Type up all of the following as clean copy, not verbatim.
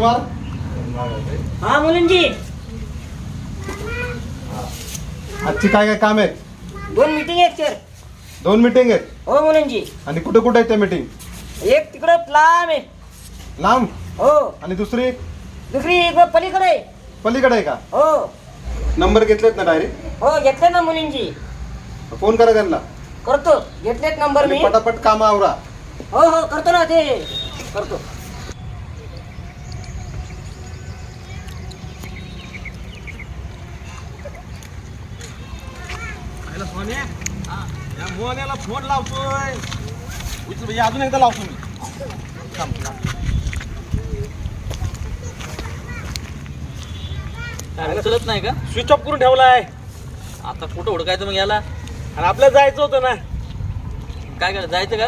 राजकुमार. हा मुलींची आजची काय काय काम आहेत? 2 मीटिंग आहेत सर. 2 मीटिंग आहेत. हो मुलींची. आणि कुठे कुठे आहेत त्या मीटिंग? एक तिकडं लांब आहे. लांब? हो. आणि दुसरी? दुसरी इकडं पलीकडे आहे. पलीकडे आहे का? हो नंबर घेतलेत ना डायरेक्ट? हो घेतले ना मुलींची. फोन करा त्यांना. करतो, घेतलेत नंबर मी. पटापट काम आवरा. हो हो करतो ना, ते करतो. सोन्या, या मोन्याला फोन लावतोय. अजून एकदा लावतो मी. चलत नाही का? स्विच ऑफ करून ठेवलाय. आता कुठं हुडकायचं मग याला? आणि आपल्याला जायचं होतं ना. काय करायचं, जायचं का?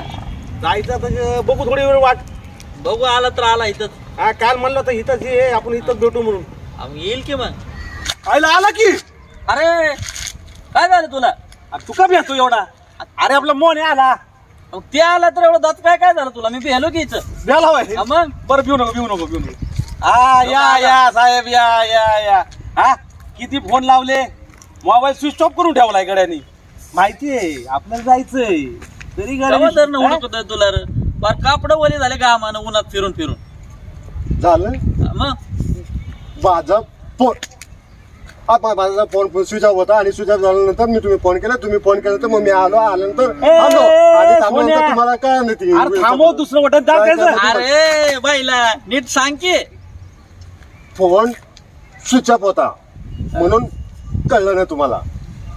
जायचं तर बघू थोडी वेळ वाट. बघू, आला तर आला इथंच. हा काल म्हणलं होतं इथंच ये, आपण इथंच भेटू म्हणून. मग येईल की मग. आला की. अरे काय झालं तुला? अरे तू का भेटतो एवढा? अरे आपला मोन्या आला. मग ते आला तर एवढं दात काय काय झालं तुला? मी भेलो की इथं. भेला होय. मग बरं भिऊ नको. हा या साहेब या. हा किती फोन लावले, मोबाईल स्विच ऑफ करून ठेवलाय गड्यानी. माहितीये आपल्याला जायचंय तरी तर हुडकत तुला रे. फार कापड वले झाले गामानं उन्हात फिरून फिरून. झालं मग माझा फोन माझा फोन स्विच ऑफ होता आणि स्विच ऑफ झाल्यानंतर मी तुम्ही फोन केला तर मग मी आल्यानंतर आणि थांबल्यानंतर तुम्हाला काय नाही थांबव, दुसरं बटन दाबायचं. अरे बाईला नीट सांग की. फोन स्विच ऑफ होता म्हणून कळलं नाही तुम्हाला?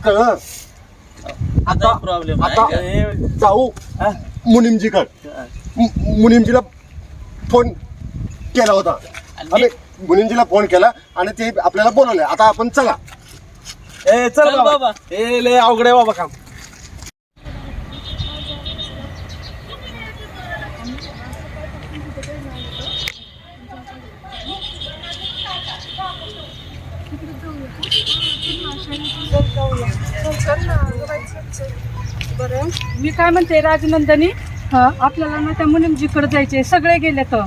कळलं? आता प्रॉब्लेम आता जाऊ मुनिमजीला फोन केला होता. आणि मुनिमजीला फोन केला आणि ते आपल्याला बोलवले. आता आपण चला. चल बाबा. लय अवघड आहे बाबा काम. बरं, मी काय म्हणते राजनंदनी, आपल्याला ना त्या मुनिमजीकडे जायचे. सगळे गेले तर.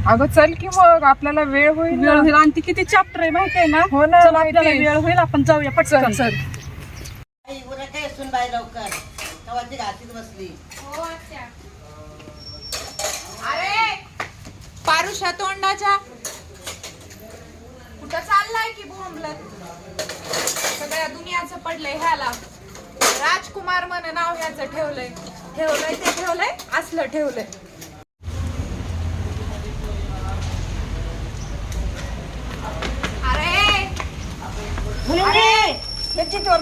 अगं चल की मग, आपल्याला वेळ होईल. वेळ होईल आणि ती किती चॅप्टर आहे माहिती आहे ना. हो ना, चल, आपल्याला वेळ होईल, आपण जाऊया पटकन. चल. लवकर तवाची घातीत बसली. अरे पारुषा तोंडाच्या, कुठं चाललाय की बोंबलत? सगळ्या दुनियाचं पडलंय ह्याला. राजकुमार म्हणे नाव ह्याचं ठेवलंय असलं ठेवलंय.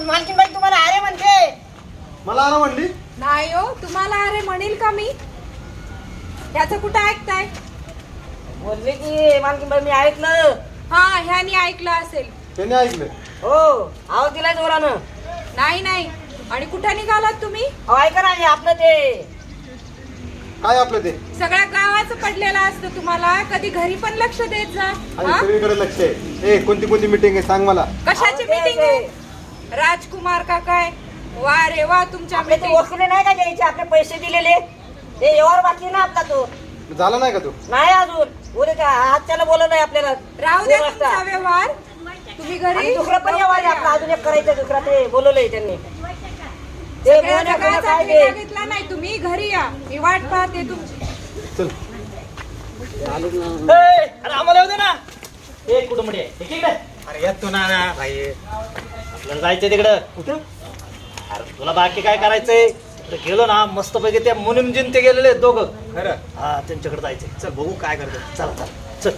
मालकीनबाई तुम्हाला अरे म्हणते. मला आला म्हणली? नाही हो, तुम्हाला अरे म्हणेल का मी? त्याचं कुठं ऐकताय? बोलले की मालकीनबाई मी ऐकलं. हा ह्यानी ऐकलं असेल. त्याने ऐकलं? हो आवाज दिलाय जोरानं. नाही. आणि कुठं निघालात तुम्ही? अहो ऐका ना, हे आपलं ते काय आपलं ते सगळ्या गावाचं पडलेलं असतं. तुम्हाला कधी घरी पण लक्ष देत जा. आणि हा? सगळीकडे लक्ष आहे. कोणती मीटिंग आहे सांग मला. कशाची अहो, ते- मीटिंग आहे? राजकुमार का काय? वा रे वा, तुमच्या आपले ते meeting. वसुले नाही का द्यायचे, आपले पैसे दिलेले ते व्यवहार बाकी ना आपला. तो झाला नाही का तू? नाही अजून. उद्या त्या हातच्याला बोलवलं नाही आपल्याला. राहू द्या 2 वाजता. तुमचा व्यवहार. तुम्ही आणि घरी दुसरं पण व्यवहार आहे आपला, अजून एक करायचं. दुसरा ते बोलवलंय त्यांनी. ते सगळ्या मोन्या जगाचा काय ठेका ते घेतला नाही. तुम्ही घरी या, मी वाट पाहते तुमची. चल. अरे आम्हाला येऊ दे ना. हे कुठं मध्ये इकडे. अरे येतो ना भाई. आपल्याला जायचं तिकडं. कुठं? अरे तुला बाकी काय करायचंय? तिकडे गेलो ना मस्तपैकी त्या मुनिमजीन ते गेलेले आहेत दोघं. खरं? हा त्यांच्याकडे जायचंय. चल बघू काय करतो. चल.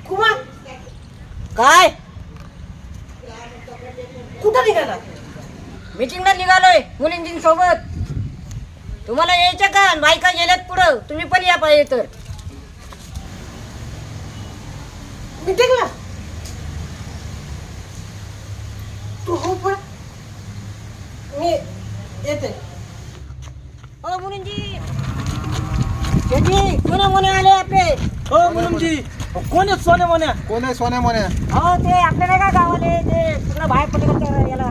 कुमार काय कुठं निघाला? मीटिंगला निघालोय मुलींजी सोबत. तुम्हाला यायचं का? बायका गेल्यात पुढं, तुम्ही पण या पाहिजे तर. मीटिंगला तू हो पण मी येते. ओ मुलींजी, कोणा मोने आले आपले. हो मुनिमजी, कोण आहेत सोन्या मोन्या? कोण आहे सोन्या मोन्या? हो ते आपल्या नाही का गावाले ते तिकडं बाहेर पडले याला